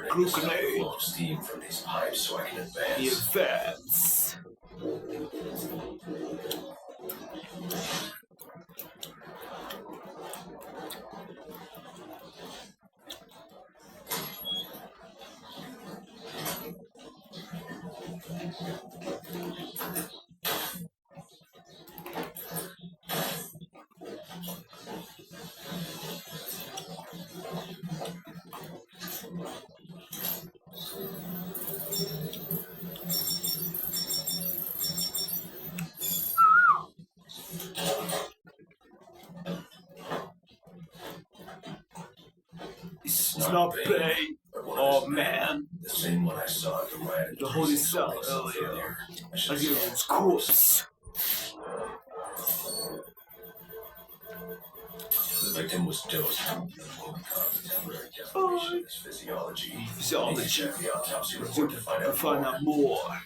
glue grenade. Blow steam from these pipes so I can advance. The advance. It's not bait. Oh man. The same one I saw at the riot. The holy cell earlier. I hear its corpse. The victim was dosed. Temporary deprivation of his physiology. Check the autopsy report to find out more.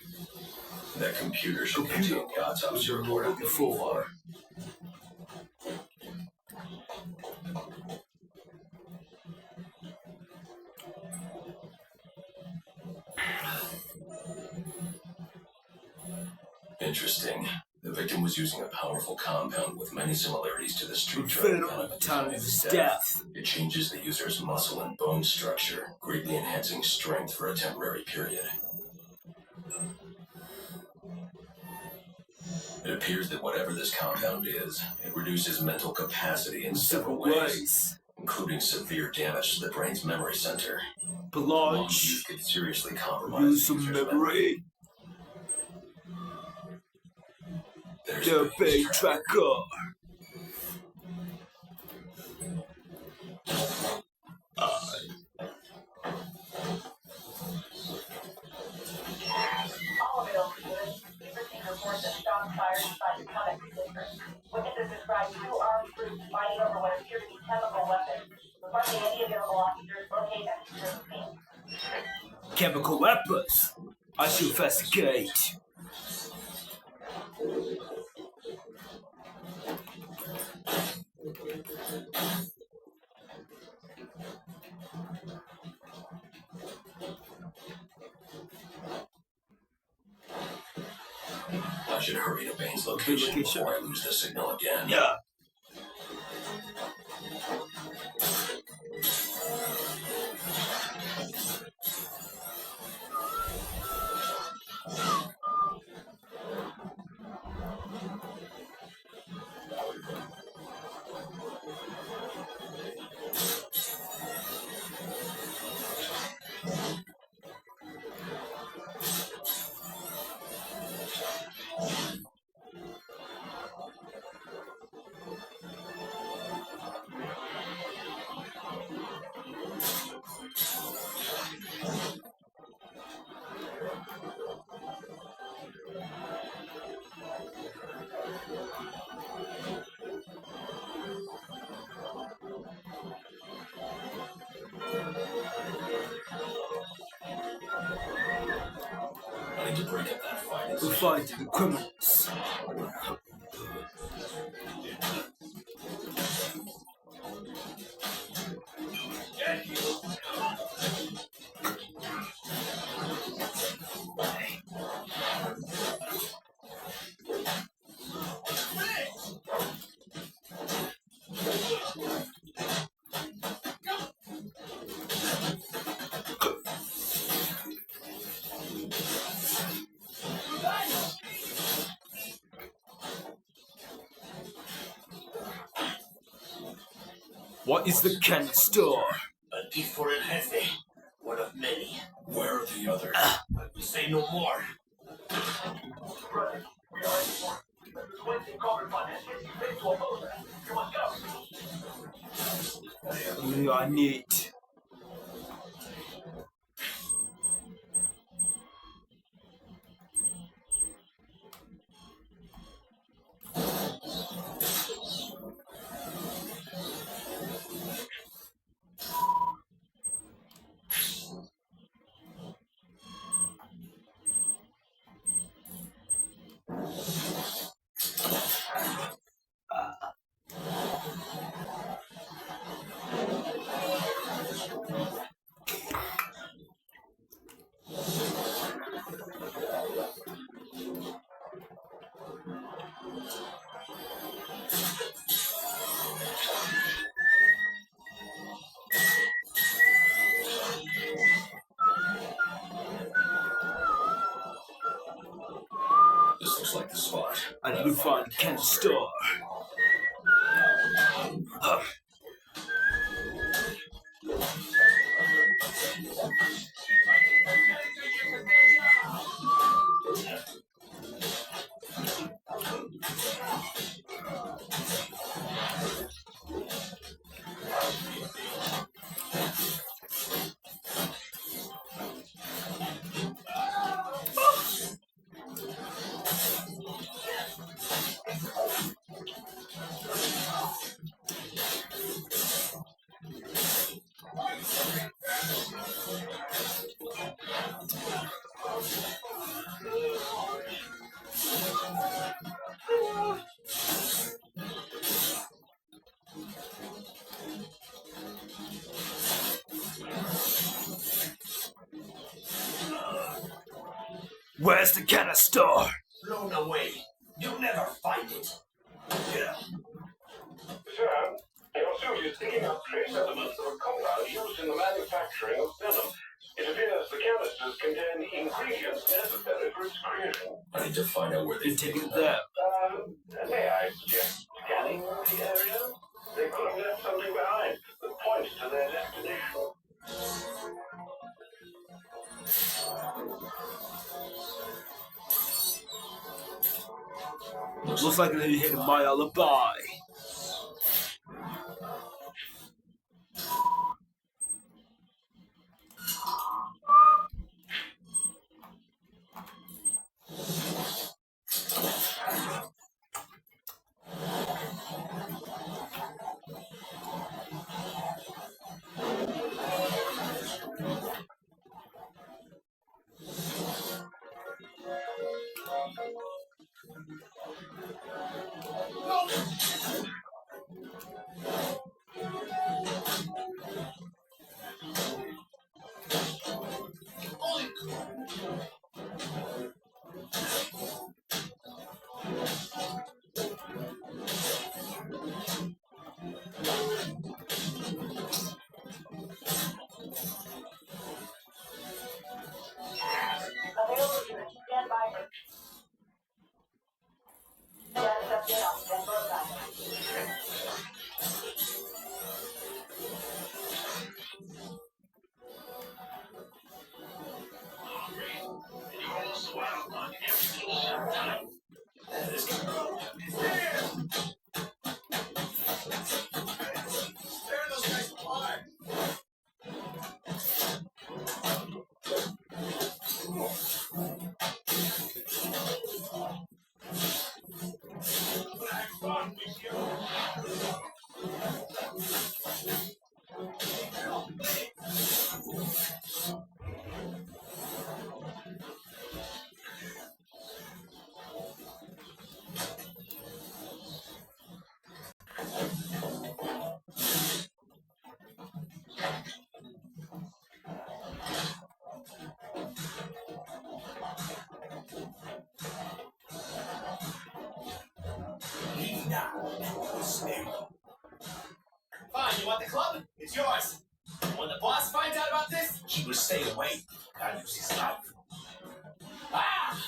That computer should contain the autopsy report before. Interesting. The victim was using a powerful compound with many similarities to the street drug time of his death. It changes the user's muscle and bone structure, greatly enhancing strength for a temporary period. It appears that whatever this compound is, it reduces mental capacity in several ways, including severe damage to the brain's memory center. Blanche could seriously compromise lose some memory. The big tracker. Reports of shots fired inside the Conex district. Witnesses described two armed groups fighting over what appear to be chemical weapons. Requesting any available officers locate and secure the scene. Chemical weapons. I should investigate. I should hurry to Bane's location before I lose the signal again. Yeah. To break up that fight. We'll fight the criminals. What is the canister? A D4 El Jefe, one of many. Where are the others? But we say no more. Brother, we are informed. Mrs. Winston covered by this. She's been to oppose us. You must go. I need. You find the canister. Huh. Where's the canister? Blown away. You'll never find it. Yeah. Sir, your suit is picking up trace elements of a compound used in the manufacturing of venom. It appears the canisters contain the ingredients necessary for its creation. I need to find out where You they've take taken it them. there. May I suggest scanning the area? They could have left something behind that points to their destination. Looks like they hit my alibi. Available units, stand by for status update on Denver side. Fine, you want the club? It's yours. When the boss finds out about this, he will stay away. I'll use his life. Ah!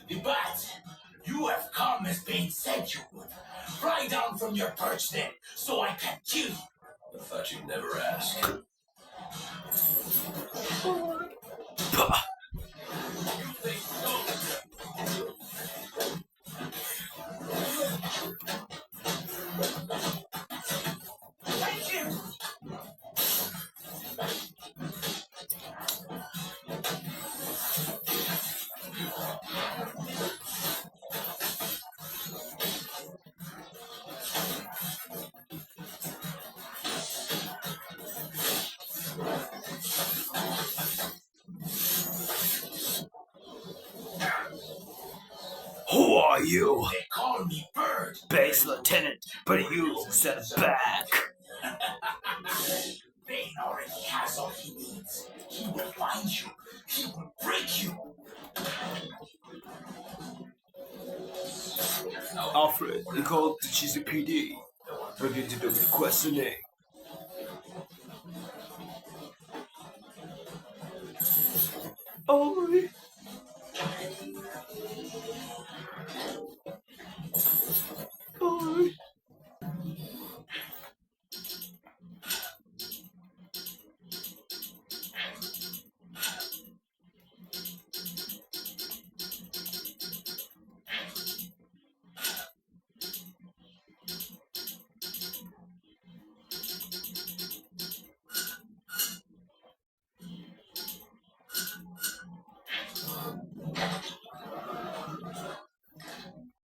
The bat! You have come as Bane said you would. Fly down from your perch then, so I can kill you. I thought you'd never ask. Pah. Who are you? They call me Bird. Base lieutenant, but you set it back. Bane already has all he needs. He will find you. He will break you. Alfred, they called the GCPD. We're going to do the questioning. Oh,